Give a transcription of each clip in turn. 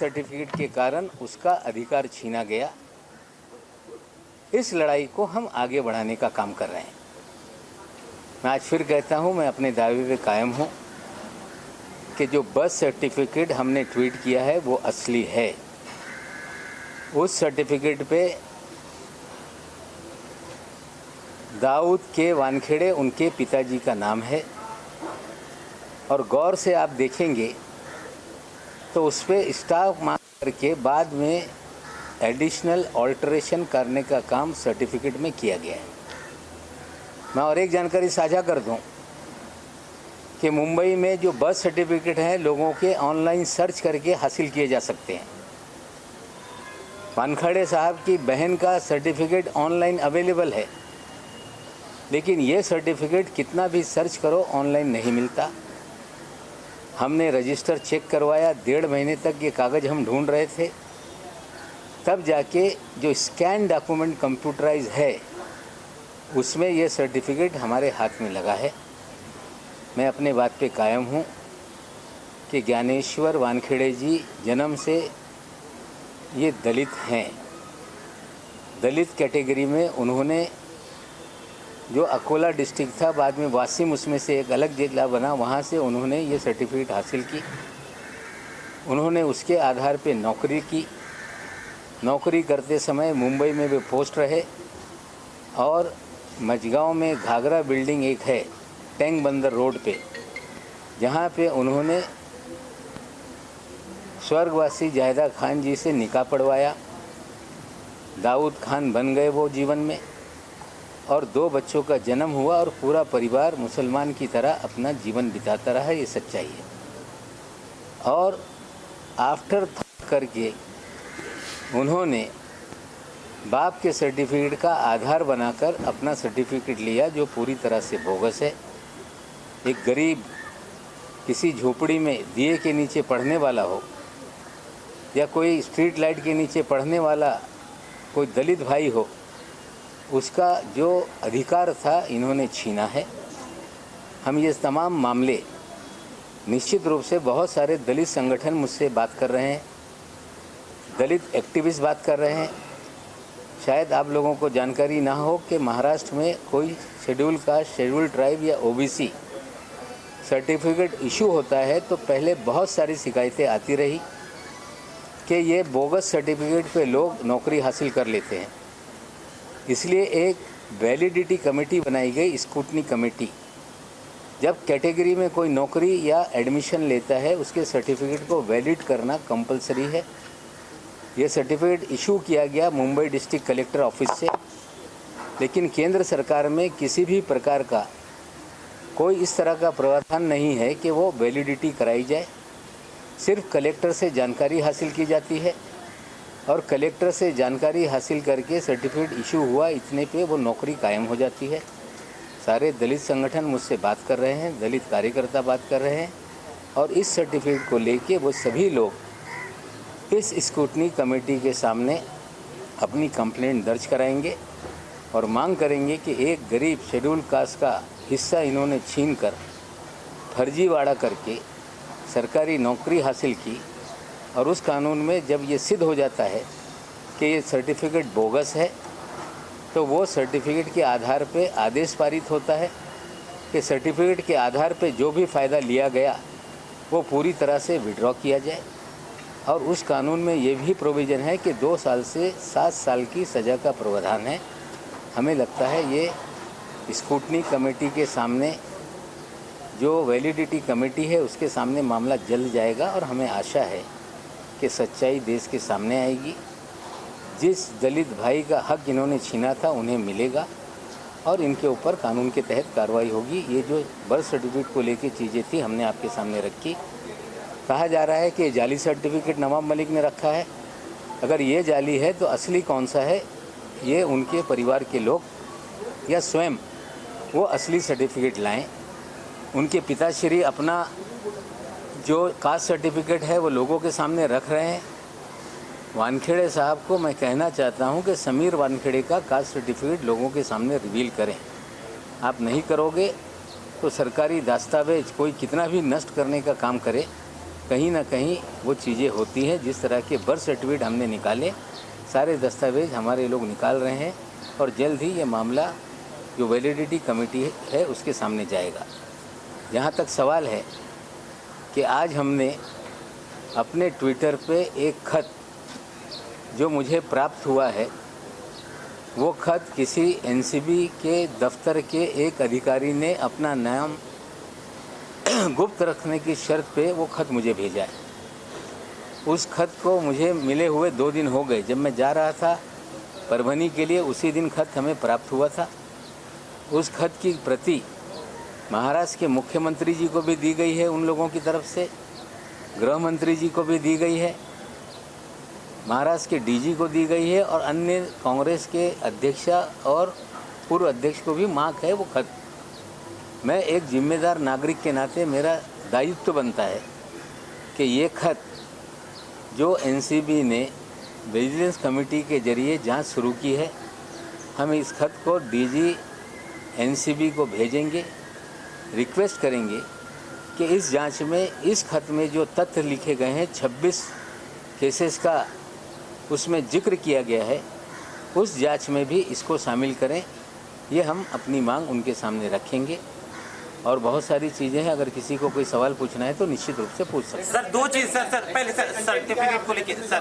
Certificate के कारण उसका अधिकार छीना गया। इस लड़ाई को हम आगे बढ़ाने का काम कर रहे हैं। मैं आज फिर कहता हूं, मैं अपने दावे पे कायम हूं कि जो बर्थ सर्टिफिकेट हमने ट्वीट किया है वो असली है। उस सर्टिफिकेट पे दाऊद के वानखेड़े उनके पिताजी का नाम है और गौर से आप देखेंगे तो उस पर स्टाफ मार्क करके बाद में एडिशनल ऑल्टरेशन करने का काम सर्टिफिकेट में किया गया है। मैं और एक जानकारी साझा कर दूं कि मुंबई में जो बर्थ सर्टिफिकेट हैं लोगों के ऑनलाइन सर्च करके हासिल किए जा सकते हैं। वानखेड़े साहब की बहन का सर्टिफिकेट ऑनलाइन अवेलेबल है, लेकिन ये सर्टिफिकेट कितना भी सर्च करो ऑनलाइन नहीं मिलता। हमने रजिस्टर चेक करवाया, 1.5 महीने तक ये कागज़ हम ढूंढ रहे थे, तब जाके जो स्कैन डॉक्यूमेंट कंप्यूटराइज है उसमें ये सर्टिफिकेट हमारे हाथ में लगा है। मैं अपने बात पे कायम हूँ कि ज्ञानेश्वर वानखेड़े जी जन्म से ये दलित हैं। दलित कैटेगरी में उन्होंने जो अकोला डिस्ट्रिक्ट था, बाद में वासिम उसमें से एक अलग जिला बना, वहाँ से उन्होंने ये सर्टिफिकेट हासिल की। उन्होंने उसके आधार पे नौकरी की। नौकरी करते समय मुंबई में वे पोस्ट रहे और मझगांव में घाघरा बिल्डिंग एक है टैंक बंदर रोड पे, जहाँ पे उन्होंने स्वर्गवासी जाहिदा खान जी से निकाह पढ़वाया। दाऊद खान बन गए वो जीवन में और 2 बच्चों का जन्म हुआ और पूरा परिवार मुसलमान की तरह अपना जीवन बिताता रहा। ये सच्चाई है। और आफ्टर करके उन्होंने बाप के सर्टिफिकेट का आधार बनाकर अपना सर्टिफिकेट लिया, जो पूरी तरह से बोगस है। एक गरीब किसी झोपड़ी में दिए के नीचे पढ़ने वाला हो या कोई स्ट्रीट लाइट के नीचे पढ़ने वाला कोई दलित भाई हो, उसका जो अधिकार था इन्होंने छीना है। हम ये तमाम मामले निश्चित रूप से बहुत सारे दलित संगठन मुझसे बात कर रहे हैं, दलित एक्टिविस्ट बात कर रहे हैं। शायद आप लोगों को जानकारी ना हो कि महाराष्ट्र में कोई शेड्यूल कास्ट, शेड्यूल ट्राइब या ओबीसी सर्टिफिकेट इशू होता है तो पहले बहुत सारी शिकायतें आती रही कि ये बोगस सर्टिफिकेट पे लोग नौकरी हासिल कर लेते हैं। इसलिए एक वैलिडिटी कमेटी बनाई गई, स्क्रूटनी कमेटी। जब कैटेगरी में कोई नौकरी या एडमिशन लेता है उसके सर्टिफिकेट को वैलिड करना कंपलसरी है। ये सर्टिफिकेट इशू किया गया मुंबई डिस्ट्रिक्ट कलेक्टर ऑफिस से, लेकिन केंद्र सरकार में किसी भी प्रकार का कोई इस तरह का प्रावधान नहीं है कि वो वैलिडिटी कराई जाए। सिर्फ कलेक्टर से जानकारी हासिल की जाती है और कलेक्टर से जानकारी हासिल करके सर्टिफिकेट इशू हुआ, इतने पे वो नौकरी कायम हो जाती है। सारे दलित संगठन मुझसे बात कर रहे हैं, दलित कार्यकर्ता बात कर रहे हैं और इस सर्टिफिकेट को लेके वो सभी लोग इस स्क्रूटनी कमेटी के सामने अपनी कंप्लेंट दर्ज कराएंगे और मांग करेंगे कि एक गरीब शेड्यूल कास्ट का हिस्सा इन्होंने छीन कर फर्जीवाड़ा करके सरकारी नौकरी हासिल की। और उस कानून में जब ये सिद्ध हो जाता है कि ये सर्टिफिकेट बोगस है तो वो सर्टिफिकेट के आधार पे आदेश पारित होता है कि सर्टिफिकेट के आधार पे जो भी फ़ायदा लिया गया वो पूरी तरह से विड्रॉ किया जाए। और उस कानून में ये भी प्रोविज़न है कि 2 साल से 7 साल की सज़ा का प्रावधान है। हमें लगता है ये स्क्रूटनी कमेटी के सामने, जो वैलिडिटी कमेटी है उसके सामने मामला जल्द जाएगा और हमें आशा है कि सच्चाई देश के सामने आएगी। जिस दलित भाई का हक इन्होंने छीना था उन्हें मिलेगा और इनके ऊपर कानून के तहत कार्रवाई होगी। ये जो बर्थ सर्टिफिकेट को लेके चीज़ें थी हमने आपके सामने रखी। कहा जा रहा है कि जाली सर्टिफिकेट नवाब मलिक ने रखा है। अगर ये जाली है तो असली कौन सा है, ये उनके परिवार के लोग या स्वयं वो असली सर्टिफिकेट लाएं। उनके पिताश्री अपना जो कास्ट सर्टिफिकेट है वो लोगों के सामने रख रहे हैं। वानखेड़े साहब को मैं कहना चाहता हूं कि समीर वानखेड़े का कास्ट सर्टिफिकेट लोगों के सामने रिवील करें। आप नहीं करोगे तो सरकारी दस्तावेज कोई कितना भी नष्ट करने का काम करे, कहीं ना कहीं वो चीज़ें होती हैं। जिस तरह के बर्थ सर्टिफिकेट हमने निकाले, सारे दस्तावेज हमारे लोग निकाल रहे हैं और जल्द ही ये मामला जो वैलिडिटी कमेटी है उसके सामने जाएगा। जहाँ तक सवाल है कि आज हमने अपने ट्विटर पे एक खत जो मुझे प्राप्त हुआ है, वो खत किसी एनसीबी के दफ्तर के एक अधिकारी ने अपना नाम गुप्त रखने की शर्त पे वो खत मुझे भेजा है। उस खत को मुझे मिले हुए 2 दिन हो गए। जब मैं जा रहा था परभनी के लिए, उसी दिन खत हमें प्राप्त हुआ था। उस खत की प्रति महाराष्ट्र के मुख्यमंत्री जी को भी दी गई है, उन लोगों की तरफ से गृह मंत्री जी को भी दी गई है, महाराष्ट्र के डीजी को दी गई है और अन्य कांग्रेस के अध्यक्ष और पूर्व अध्यक्ष को भी मांग है वो खत। मैं एक जिम्मेदार नागरिक के नाते मेरा दायित्व बनता है कि ये खत जो एनसीबी ने विजिलेंस कमेटी के जरिए जांच शुरू की है, हम इस खत को डीजी एनसीबी को भेजेंगे, रिक्वेस्ट करेंगे कि इस जांच में इस खत में जो तथ्य लिखे गए हैं 26 केसेस का उसमें जिक्र किया गया है, उस जांच में भी इसको शामिल करें। ये हम अपनी मांग उनके सामने रखेंगे और बहुत सारी चीज़ें हैं। अगर किसी को कोई सवाल पूछना है तो निश्चित रूप से पूछ सकते हैं। सर 2 चीज़ सर पहले सर सर्टिफिकेट को लेकर सर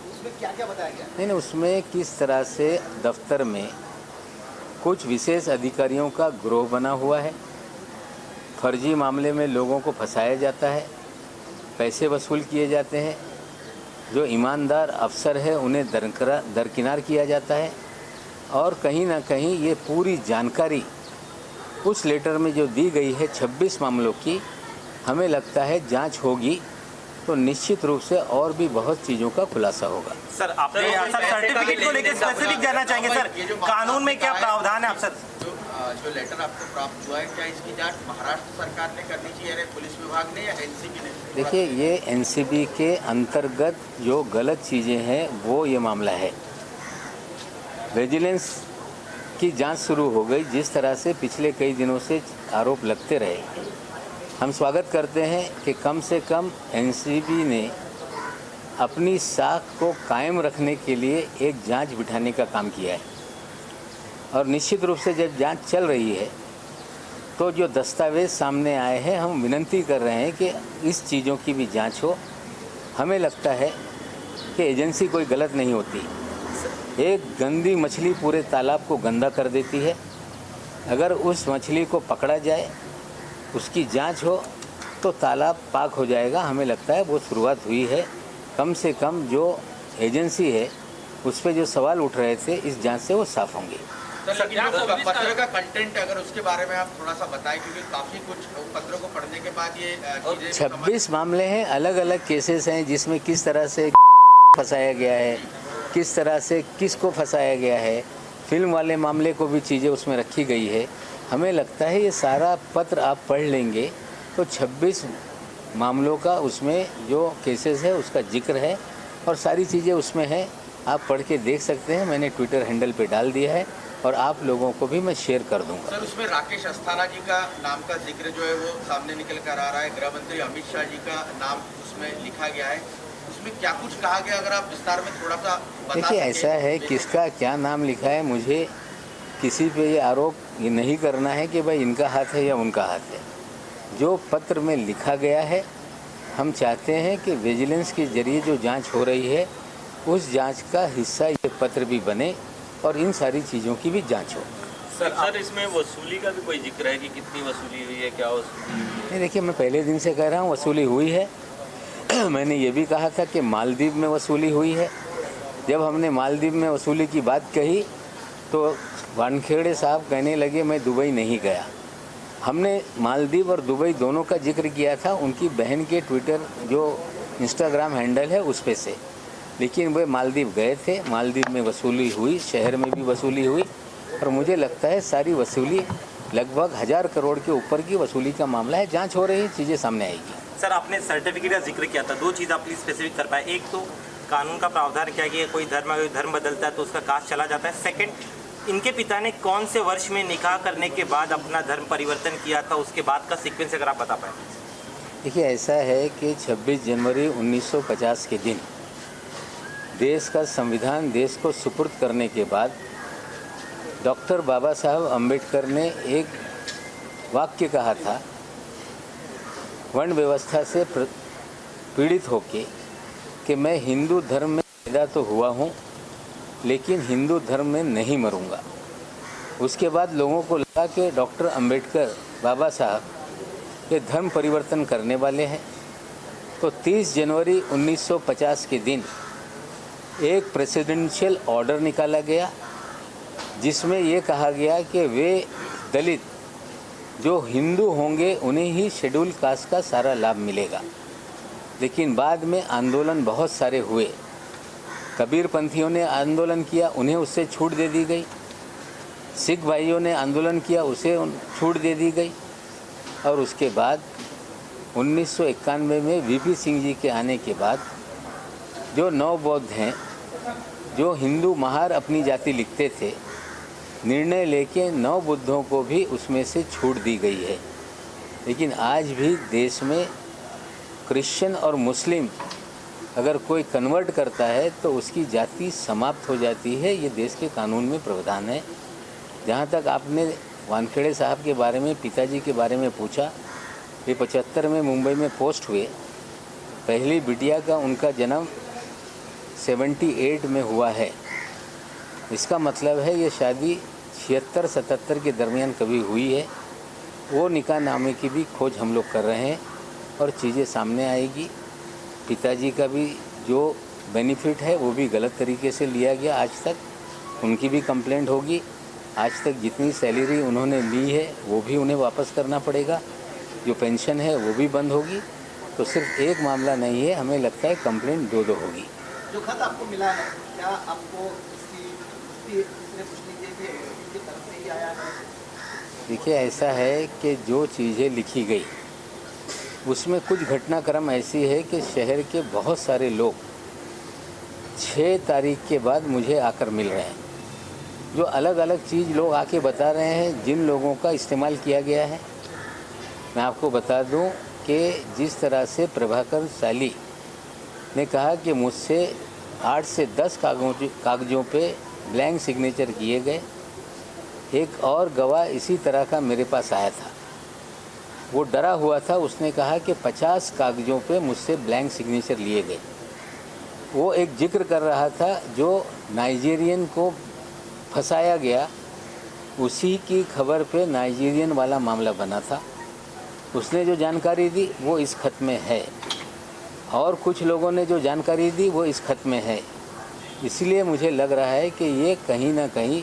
उसमें क्या बताया गया? नहीं, उसमें किस तरह से दफ्तर में कुछ विशेष अधिकारियों का गिरोह बना हुआ है, फर्जी मामले में लोगों को फंसाया जाता है, पैसे वसूल किए जाते हैं, जो ईमानदार अफसर है उन्हें दरकिनार किया जाता है और कहीं ना कहीं ये पूरी जानकारी उस लेटर में जो दी गई है 26 मामलों की, हमें लगता है जांच होगी तो निश्चित रूप से और भी बहुत चीज़ों का खुलासा होगा। सर आपने सर्टिफिकेट को लेकर स्पेसिफिक जानना चाहेंगे सर, कानून में क्या प्रावधान है? आप सर जो लेटर आपको प्राप्त हुआ है, क्या इसकी जांच महाराष्ट्र सरकार ने करनी चाहिए, यानी पुलिस विभाग ने या एनसीबी ने? देखिए, ये एनसीबी के अंतर्गत जो गलत चीज़ें हैं वो ये मामला है। विजिलेंस की जांच शुरू हो गई। जिस तरह से पिछले कई दिनों से आरोप लगते रहे, हम स्वागत करते हैं कि कम से कम एनसीबी ने अपनी साख को कायम रखने के लिए एक जांच बिठाने का काम किया है और निश्चित रूप से जब जांच चल रही है तो जो दस्तावेज सामने आए हैं, हम विनती कर रहे हैं कि इस चीज़ों की भी जांच हो। हमें लगता है कि एजेंसी कोई गलत नहीं होती। एक गंदी मछली पूरे तालाब को गंदा कर देती है। अगर उस मछली को पकड़ा जाए, उसकी जांच हो तो तालाब पाक हो जाएगा। हमें लगता है वो शुरुआत हुई है। कम से कम जो एजेंसी है उस पर जो सवाल उठ रहे थे, इस जांच से वो साफ होंगे। पत्र का कंटेंट अगर उसके बारे में आप थोड़ा सा बताएं, क्योंकि काफ़ी कुछ पत्रों को पढ़ने के बाद ये 26 मामले हैं, अलग अलग केसेस हैं जिसमें किस तरह से फंसाया गया है, किस तरह से किसको फंसाया गया है, फिल्म वाले मामले को भी चीज़ें उसमें रखी गई है। हमें लगता है ये सारा पत्र आप पढ़ लेंगे तो 26 मामलों का उसमें जो केसेस है उसका जिक्र है और सारी चीज़ें उसमें हैं। आप पढ़ के देख सकते हैं। मैंने ट्विटर हैंडल पे डाल दिया है और आप लोगों को भी मैं शेयर कर दूंगा। सर, उसमें राकेश अस्थाना जी का नाम का जिक्र जो है वो सामने निकल कर आ रहा है। गृह मंत्री अमित शाह जी का नाम उसमें लिखा गया है। उसमें क्या कुछ कहा गया, अगर आप विस्तार में थोड़ा सा बता देखिए, ऐसा है, किसका क्या नाम लिखा है, मुझे किसी पे ये आरोप ये नहीं करना है कि भाई इनका हाथ है या उनका हाथ है। जो पत्र में लिखा गया है, हम चाहते हैं कि विजिलेंस के जरिए जो जांच हो रही है उस जांच का हिस्सा ये पत्र भी बने और इन सारी चीज़ों की भी जांच हो। सर इसमें वसूली का भी कोई जिक्र है कि कितनी वसूली हुई है, क्या वसूली हुई है? नहीं, देखिए, मैं पहले दिन से कह रहा हूँ वसूली हुई है। मैंने ये भी कहा था कि मालदीव में वसूली हुई है। जब हमने मालदीव में वसूली की बात कही तो वानखेड़े साहब कहने लगे मैं दुबई नहीं गया। हमने मालदीव और दुबई दोनों का जिक्र किया था उनकी बहन के ट्विटर जो इंस्टाग्राम हैंडल है उस पे से, लेकिन वे मालदीव गए थे। मालदीव में वसूली हुई, शहर में भी वसूली हुई और मुझे लगता है सारी वसूली लगभग 1000 करोड़ के ऊपर की वसूली का मामला है। जांच हो रही है, चीज़ें सामने आएगी। सर आपने सर्टिफिकेट का जिक्र किया था, 2 चीज़ आप प्लीज स्पेसिफिक कर पाए। एक तो कानून का प्रावधान क्या कि कोई धर्म बदलता है तो उसका कास्ट चला जाता है। सेकंड, इनके पिता ने कौन से वर्ष में निकाह करने के बाद अपना धर्म परिवर्तन किया था, उसके बाद का सीक्वेंस अगर आप बता पाए। देखिए, ऐसा है कि 26 जनवरी 1950 के दिन देश का संविधान देश को सुपुर्द करने के बाद डॉक्टर बाबा साहब अम्बेडकर ने एक वाक्य कहा था, वर्ण व्यवस्था से पीड़ित होके, कि मैं हिंदू धर्म में पैदा तो हुआ हूँ लेकिन हिंदू धर्म में नहीं मरूंगा। उसके बाद लोगों को लगा कि डॉक्टर अम्बेडकर बाबा साहब ये धर्म परिवर्तन करने वाले हैं, तो 30 जनवरी 1950 के दिन एक प्रेसिडेंशियल ऑर्डर निकाला गया जिसमें ये कहा गया कि वे दलित जो हिंदू होंगे उन्हें ही शेड्यूल कास्ट का सारा लाभ मिलेगा। लेकिन बाद में आंदोलन बहुत सारे हुए, कबीरपंथियों ने आंदोलन किया, उन्हें उससे छूट दे दी गई, सिख भाइयों ने आंदोलन किया, उसे छूट दे दी गई। और उसके बाद 1991 में वीपी सिंह जी के आने के बाद जो नव बौद्ध हैं, जो हिंदू महार अपनी जाति लिखते थे, निर्णय लेके नव बुद्धों को भी उसमें से छूट दी गई है। लेकिन आज भी देश में क्रिश्चियन और मुस्लिम अगर कोई कन्वर्ट करता है तो उसकी जाति समाप्त हो जाती है। ये देश के कानून में प्रावधान है। जहाँ तक आपने वानखेड़े साहब के बारे में, पिताजी के बारे में पूछा, ये 75 में मुंबई में पोस्ट हुए। पहली बिटिया का उनका जन्म 78 में हुआ है। इसका मतलब है ये शादी 76-77 के दरमियान कभी हुई है। वो निकाह नामे की भी खोज हम लोग कर रहे हैं और चीज़ें सामने आएगी। पिताजी का भी जो बेनिफिट है वो भी गलत तरीके से लिया गया आज तक, उनकी भी कंप्लेंट होगी। आज तक जितनी सैलरी उन्होंने ली है वो भी उन्हें वापस करना पड़ेगा, जो पेंशन है वो भी बंद होगी। तो सिर्फ एक मामला नहीं है, हमें लगता है कंप्लेंट दो होगी। जो खत आपको मिला है, क्या आपको इसकी पुष्टि की कि इनकी तरफ से ही आया है? देखिए, ऐसा है कि जो चीज़ें लिखी गई उसमें कुछ घटनाक्रम ऐसी है कि शहर के बहुत सारे लोग 6 तारीख के बाद मुझे आकर मिल रहे हैं। जो अलग अलग चीज़ लोग आके बता रहे हैं, जिन लोगों का इस्तेमाल किया गया है। मैं आपको बता दूं कि जिस तरह से प्रभाकर साली ने कहा कि मुझसे 8 से 10 कागज़ों पे ब्लैंक सिग्नेचर किए गए। एक और गवाह इसी तरह का मेरे पास आया था, वो डरा हुआ था। उसने कहा कि 50 कागज़ों पे मुझसे ब्लैंक सिग्नेचर लिए गए। वो एक जिक्र कर रहा था जो नाइजीरियन को फंसाया गया, उसी की खबर पे नाइजीरियन वाला मामला बना था। उसने जो जानकारी दी वो इस खत में है, और कुछ लोगों ने जो जानकारी दी वो इस खत में है। इसलिए मुझे लग रहा है कि ये कहीं ना कहीं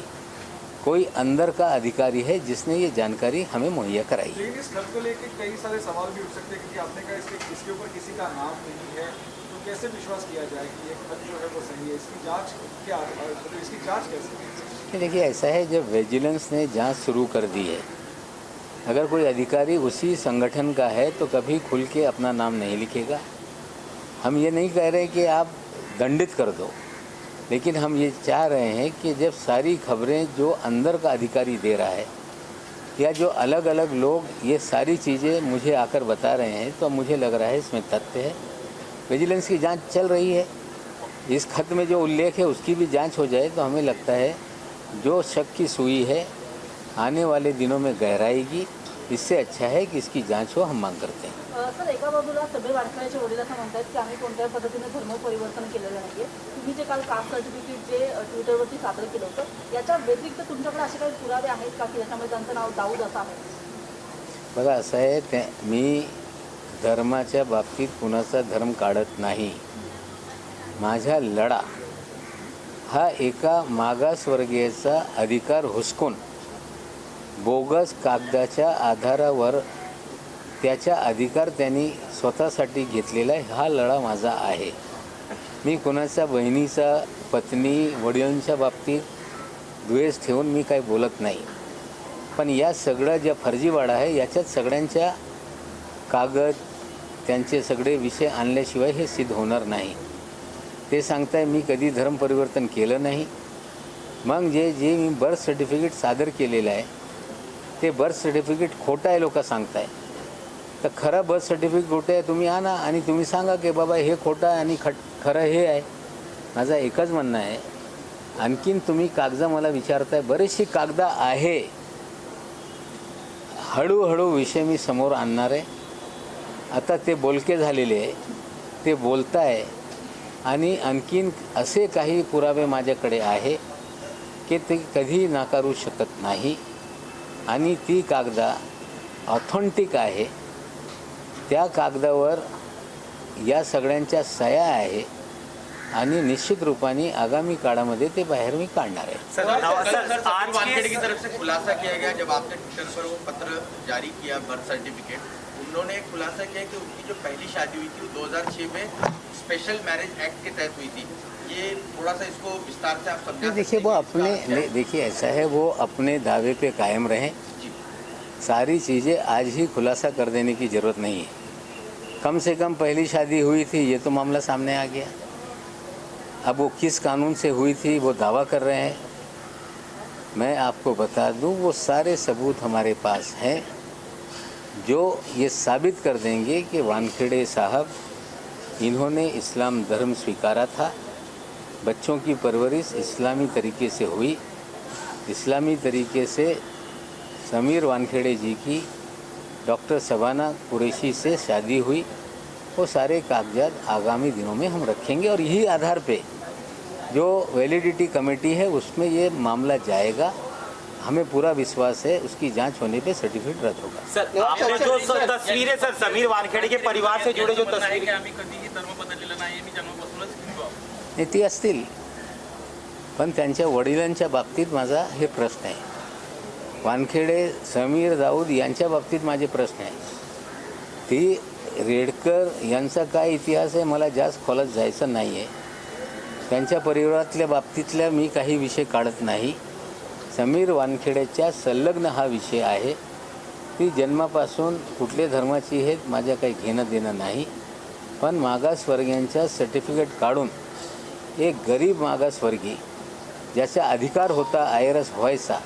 कोई अंदर का अधिकारी है जिसने ये जानकारी हमें मुहैया कराई। लेकिन इस खत को लेकर कई सारे सवाल भी उठ सकते हैं, क्योंकि आपने कहा इसके ऊपर किसी का नाम नहीं है, तो कैसे विश्वास किया जाए कि ये खत जो है वो सही है? इसकी जांच क्या, तो इसकी जांच कैसे? देखिए, ऐसा है, जब विजिलेंस ने जांच शुरू कर दी है, अगर कोई अधिकारी उसी संगठन का है तो कभी खुल के अपना नाम नहीं लिखेगा। हम ये नहीं कह रहे कि आप दंडित कर दो, लेकिन हम ये चाह रहे हैं कि जब सारी खबरें जो अंदर का अधिकारी दे रहा है या जो अलग अलग लोग ये सारी चीज़ें मुझे आकर बता रहे हैं, तो मुझे लग रहा है इसमें तथ्य है। विजिलेंस की जांच चल रही है। इस खत में जो उल्लेख है उसकी भी जांच हो जाए तो हमें लगता है जो शक की सुई है आने वाले दिनों में गहराएगी। इससे अच्छा है कि इसकी जांच हो, हम मांग करते हैं। सर, एका बाजूला सगळे वारकऱ्याचे वडील असं म्हणतात की आम्ही कोणत्याही पद्धतीने धर्म परिवर्तन केलेलं नाहीये। तुम्ही जे काल कास्ट सर्टिफिकेट जे ट्विटरवरती सादर केलं होतं, याच्या व्यतिरिक्त तुमच्याकडे असे काही पुरावे आहेत का की ज्याच्यामध्ये त्यांचं नाव दाऊद असं आहे? बघा, असं आहे, मी धर्माच्या बाबतीत कुणाचा धर्म काढत नाही। माझा लढा हा एका मागासवर्गीयाचा अधिकार हुसकून बोगस कागदाच्या आधारावर त्याचा अधिकार त्यांनी स्वतःसाठी घेतलेला आहे, हा लढा माझा आहे। मी कोणाच्या बहिणीचा, पत्नी, वडिलांच्या बाबतीत द्वेष ठेवून मी काही बोलत नाही। पण या सगळं ज्या फर्जीवाडा आहे याच्यात सगळ्यांच्या कागद, त्यांचे सगळे विषय आणल्याशिवाय हे सिद्ध होणार नाही। ते सांगताय मी कधी धर्म परिवर्तन केलं नाही। मग जे मी बर्थ सर्टिफिकेट सादर केलेलं आहे ते बर्थ सर्टिफिकेट खोटं आहे लोक सांगताय। तर खरं बर्थ सर्टिफिकेट कुठे आहे तुम्ही आणा आणि तुम्ही सांगा की बाबा हे खोटं आहे आणि खरं हे आहे. माझं एकच म्हणणं आहे. आणखीन तुम्ही कागदं मला विचारताय, बरीचशी कागदं आहे, हळूहळू विषय मी समोर आणणार आहे. आता ते बोलके झालेले आहे, ते बोलताय आणि आणखीन असे काही पुरावे माझ्याकडे आहे की ते कधी नाकारू शकत नाही आणि ती कागदा ऑथेंटिक आहे. त्या कागदावर या सगळ्यांच्या सह्या आहे आणि निश्चित रूपाने आगामी काळामध्ये ते बाहेर मी काढणार आहे. सर समीर आज वानखेड़े के की तरफ से खुलासा किया गया, जब आपने ट्विटर पर वो पत्र जारी किया बर्थ सर्टिफिकेट, उन्होंने एक खुलासा किया कि उनकी जो पहली शादी हुई थी वो 2006 में स्पेशल मैरिज एक्ट के तहत हुई थी. ये थोड़ा सा इसको विस्तार से आप समझा देखिए वो अपने देखिए ऐसा है, वो अपने दावे पे कायम रहें. सारी चीज़ें आज ही खुलासा कर देने की ज़रूरत नहीं है. कम से कम पहली शादी हुई थी ये तो मामला सामने आ गया. अब वो किस कानून से हुई थी वो दावा कर रहे हैं. मैं आपको बता दूं वो सारे सबूत हमारे पास हैं जो ये साबित कर देंगे कि वानखेड़े साहब इन्होंने इस्लाम धर्म स्वीकारा था. बच्चों की परवरिश इस्लामी तरीके से हुई. इस्लामी तरीके से समीर वानखेड़े जी की डॉक्टर शबाना कुरैशी से शादी हुई. वो सारे कागजात आगामी दिनों में हम रखेंगे और यही आधार पे जो वैलिडिटी कमेटी है उसमें ये मामला जाएगा. हमें पूरा विश्वास है उसकी जांच होने पे सर्टिफिकेट रद्द होगा. सर आपने जो तस्वीरें सर समीर वानखेड़े के परिवार से जुड़े जो तस्वीरें आम्ही कधीही धर्म बदललेला नाही, मी जन्मापासूनच हिंदू आहोत. ती असतील पण त्यांच्या वडिलांच्या बाबतीत माझा हे प्रश्न आहे. वानखेड़े समीर दाऊद यांच्या बाबतीत माझे प्रश्न आहे. ती रेडकर यांचा काय इतिहास आहे मला जास्त खोलात जायचं नाही आहे. त्यांच्या परिवारातल्या बाबतीतल्या मी काही विषय काढत नाही. समीर वानखेडेच्या संलग्न हा विषय आहे. ती जन्मापासून कुठल्या धर्माची हे माझ्या काही घेणं देणं नाही. पण मागासवर्गीयांचा सर्टिफिकेट काढून एक गरीब मागासवर्गीय ज्याचा अधिकार होता आयरस व्हायचा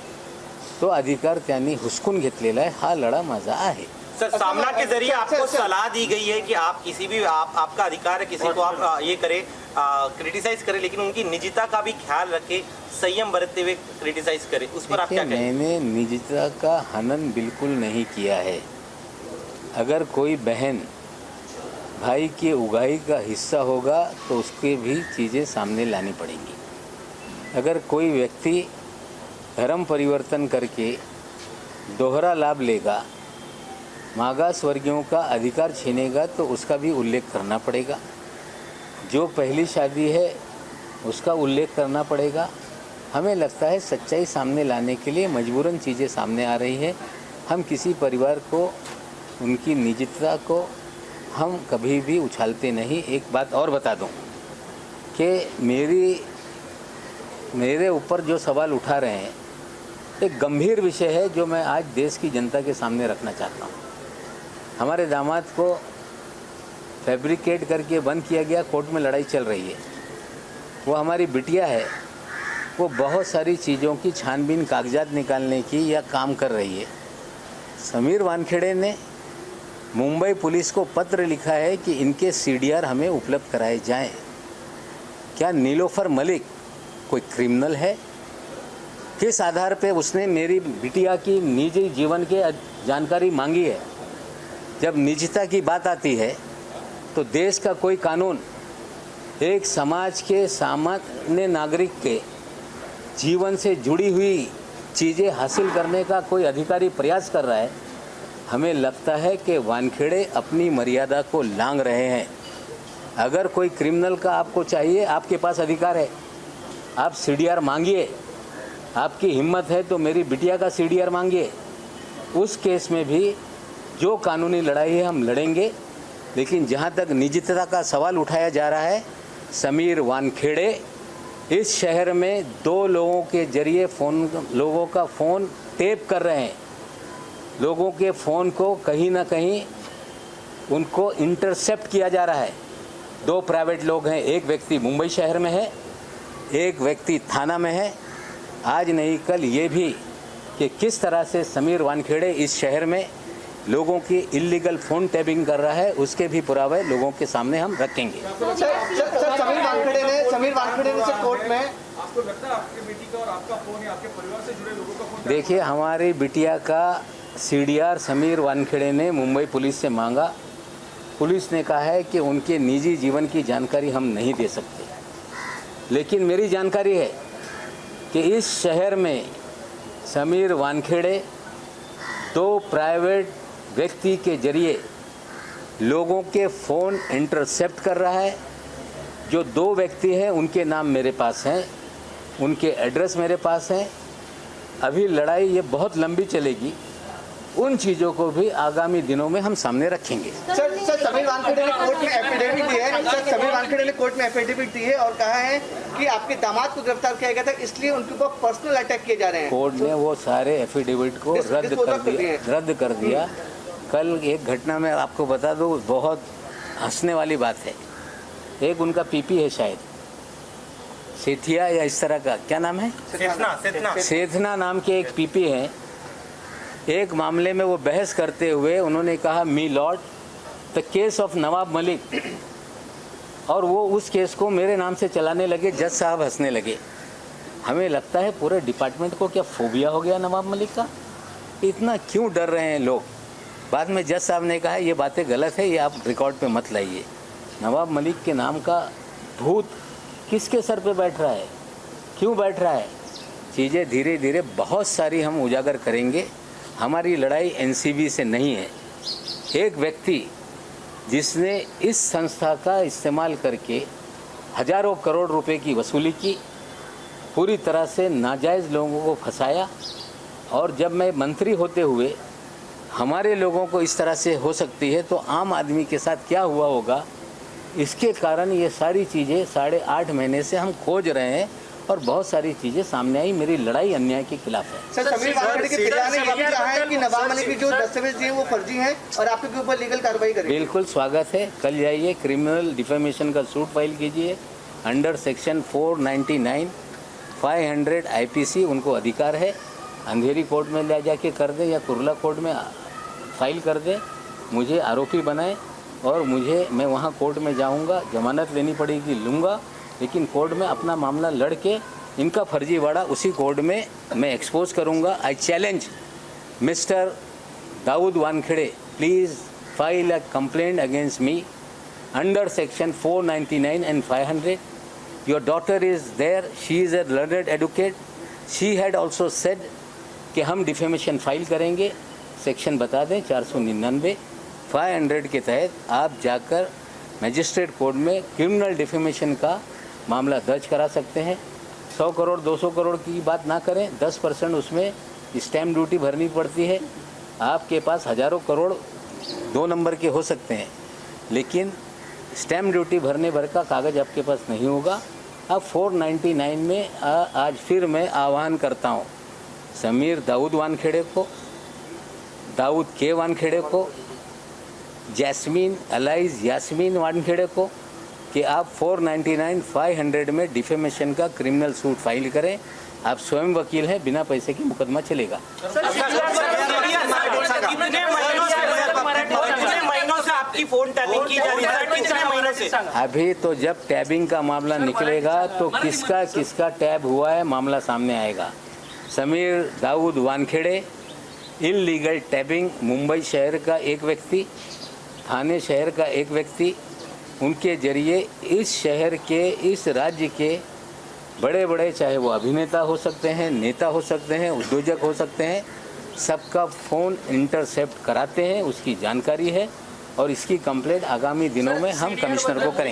तो अधिकार त्यांनी हुसकून घेतलेला आहे. हा लढा माझा आहे. सर सामना के जरिए आपको सलाह दी गई है कि आप किसी भी आपका अधिकार है किसी को आप ये करें क्रिटिसाइज करें, लेकिन उनकी निजता का भी ख्याल रखें, संयम बरतते हुए क्रिटिसाइज करें. उस पर आप क्या कहें? मैंने निजता का हनन बिल्कुल नहीं किया है. अगर कोई बहन भाई की उगाही का हिस्सा होगा तो उसके भी चीज़ें सामने लानी पड़ेंगी. अगर कोई व्यक्ति धर्म परिवर्तन करके दोहरा लाभ लेगा, मागास वर्गियों का अधिकार छीनेगा तो उसका भी उल्लेख करना पड़ेगा. जो पहली शादी है उसका उल्लेख करना पड़ेगा. हमें लगता है सच्चाई सामने लाने के लिए मजबूरन चीज़ें सामने आ रही हैं. हम किसी परिवार को उनकी निजता को हम कभी भी उछालते नहीं. एक बात और बता दूं कि मेरे ऊपर जो सवाल उठा रहे हैं एक गंभीर विषय है जो मैं आज देश की जनता के सामने रखना चाहता हूँ. हमारे दामाद को फैब्रिकेट करके बंद किया गया, कोर्ट में लड़ाई चल रही है. वो हमारी बिटिया है, वो बहुत सारी चीज़ों की छानबीन कागजात निकालने की या काम कर रही है. समीर वानखेड़े ने मुंबई पुलिस को पत्र लिखा है कि इनके CDR हमें उपलब्ध कराए जाएं. क्या नीलोफर मलिक कोई क्रिमिनल है? किस आधार पे उसने मेरी बिटिया की निजी जीवन के जानकारी मांगी है? जब निजता की बात आती है तो देश का कोई कानून एक समाज के सामान्य नागरिक के जीवन से जुड़ी हुई चीज़ें हासिल करने का कोई अधिकारी प्रयास कर रहा है. हमें लगता है कि वानखेड़े अपनी मर्यादा को लांघ रहे हैं. अगर कोई क्रिमिनल का आपको चाहिए, आपके पास अधिकार है, आप CDR मांगिए. आपकी हिम्मत है तो मेरी बिटिया का CDR मांगिए. उस केस में भी जो कानूनी लड़ाई है हम लड़ेंगे. लेकिन जहाँ तक निजता का सवाल उठाया जा रहा है, समीर वानखेड़े इस शहर में 2 लोगों के जरिए लोगों का फ़ोन टेप कर रहे हैं. लोगों के फ़ोन को कहीं ना कहीं उनको इंटरसेप्ट किया जा रहा है. 2 प्राइवेट लोग हैं. एक व्यक्ति मुंबई शहर में है, एक व्यक्ति थाना में है. आज नहीं कल ये भी कि किस तरह से समीर वानखेड़े इस शहर में लोगों की इलीगल फ़ोन टैपिंग कर रहा है, उसके भी पुरावे लोगों के सामने हम रखेंगे। सर समीर वानखेड़े ने सर कोर्ट में आपको लगता है आपकी बेटी का और आपका फोन या आपके परिवार से जुड़े लोगों का फोन? देखिए, हमारी बिटिया का CDR समीर वानखेड़े ने मुंबई पुलिस से मांगा। पुलिस ने कहा है कि उनके निजी जीवन की जानकारी हम नहीं दे सकते, लेकिन मेरी जानकारी है कि इस शहर में समीर वानखेड़े 2 प्राइवेट व्यक्ति के जरिए लोगों के फ़ोन इंटरसेप्ट कर रहा है। जो 2 व्यक्ति हैं उनके नाम मेरे पास हैं, उनके एड्रेस मेरे पास हैं। अभी लड़ाई ये बहुत लंबी चलेगी, उन चीज़ों को भी आगामी दिनों में हम सामने रखेंगे। सर समीर वानखेड़े ने कोर्ट में एफिडेविट दी है। सर समीर वानखेड़े ने कोर्ट में एफिडेविट दी है और कहा है कि आपके दामाद को गिरफ्तार किया गया था, इसलिए उनके ऊपर पर्सनल अटैक किए जा रहे हैं। कोर्ट ने वो सारे एफिडेविट को रद्द कर दिया। कल एक घटना में आपको बता दूं, बहुत हंसने वाली बात है। एक उनका पीपी है शायद सेठिया या इस तरह का, क्या नाम है, सेठना नाम के एक पीपी हैं। एक मामले में वो बहस करते हुए उन्होंने कहा मी Lord the case of Nawab Malik, और वो उस केस को मेरे नाम से चलाने लगे। जज साहब हंसने लगे। हमें लगता है पूरे डिपार्टमेंट को क्या फोबिया हो गया नवाब मलिक का, इतना क्यों डर रहे हैं लोग। बाद में जज साहब ने कहा ये बातें गलत है, ये आप रिकॉर्ड पे मत लाइए। नवाब मलिक के नाम का भूत किसके सर पे बैठ रहा है, क्यों बैठ रहा है, चीज़ें धीरे धीरे बहुत सारी हम उजागर करेंगे। हमारी लड़ाई NCB से नहीं है। एक व्यक्ति जिसने इस संस्था का इस्तेमाल करके हजारों करोड़ रुपए की वसूली की, पूरी तरह से नाजायज़ लोगों को फंसाया, और जब मैं मंत्री होते हुए हमारे लोगों को इस तरह से हो सकती है तो आम आदमी के साथ क्या हुआ होगा। इसके कारण ये सारी चीज़ें 8.5 महीने से हम खोज रहे हैं और बहुत सारी चीज़ें सामने आई। मेरी लड़ाई अन्याय के खिलाफ है। सर समीर वानखेड़े के पिता ने ये भी कहा है कि नवाब मलिक की जो दस्तावेज दिए वो फर्जी हैं और आपके ऊपर लीगल कार्रवाई करेंगे। बिल्कुल स्वागत है। कल जाइए, क्रिमिनल डिफेमेशन का सूट फाइल कीजिए अंडर सेक्शन 499 500 IPC। उनको अधिकार है, अंधेरी कोर्ट में ले जाके कर दे या कुर्ला कोर्ट में फाइल कर दे, मुझे आरोपी बनाए और मैं वहाँ कोर्ट में जाऊँगा, जमानत लेनी पड़ेगी लूँगा, लेकिन कोर्ट में अपना मामला लड़ के इनका फर्जीवाड़ा उसी कोर्ट में मैं एक्सपोज करूँगा। I challenge mister Dawood Wankhede, please file a complaint against me under section 499 and 500. Your daughter is there, she is a learned advocate, she had also said कि हम डिफेमेशन फाइल करेंगे। सेक्शन बता दें 499 500 के तहत आप जाकर मजिस्ट्रेट कोर्ट में क्रिमिनल डिफेमेशन का मामला दर्ज करा सकते हैं। 100 करोड़ 200 करोड़ की बात ना करें, 10% उसमें स्टैम्प ड्यूटी भरनी पड़ती है। आपके पास हजारों करोड़ 2 नंबर के हो सकते हैं, लेकिन स्टैम्प ड्यूटी भरने भर का कागज़ आपके पास नहीं होगा। अब 499 में आज फिर मैं आह्वान करता हूँ समीर दाऊद वानखेड़े को, दाऊद के वानखेड़े को, जैस्मीन अलाइज यास्मीन वानखेड़े को कि आप 499 500 में डिफेमेशन का क्रिमिनल सूट फाइल करें। आप स्वयं वकील हैं, बिना पैसे की मुकदमा चलेगा। आपकी फोन टैपिंग की जा रही है कितने महीनों से? अभी तो जब टैबिंग का मामला निकलेगा तो किसका टैब हुआ है मामला सामने आएगा। समीर दाऊद वानखेड़े इल्लीगल टैबिंग, मुंबई शहर का एक व्यक्ति, थाने शहर का एक व्यक्ति, उनके जरिए इस शहर के, इस राज्य के बड़े बड़े, चाहे वो अभिनेता हो सकते हैं, नेता हो सकते हैं, उद्योजक हो सकते हैं, सबका फ़ोन इंटरसेप्ट कराते हैं। उसकी जानकारी है और इसकी कंप्लेंट आगामी दिनों में हम कमिश्नर को करेंगे।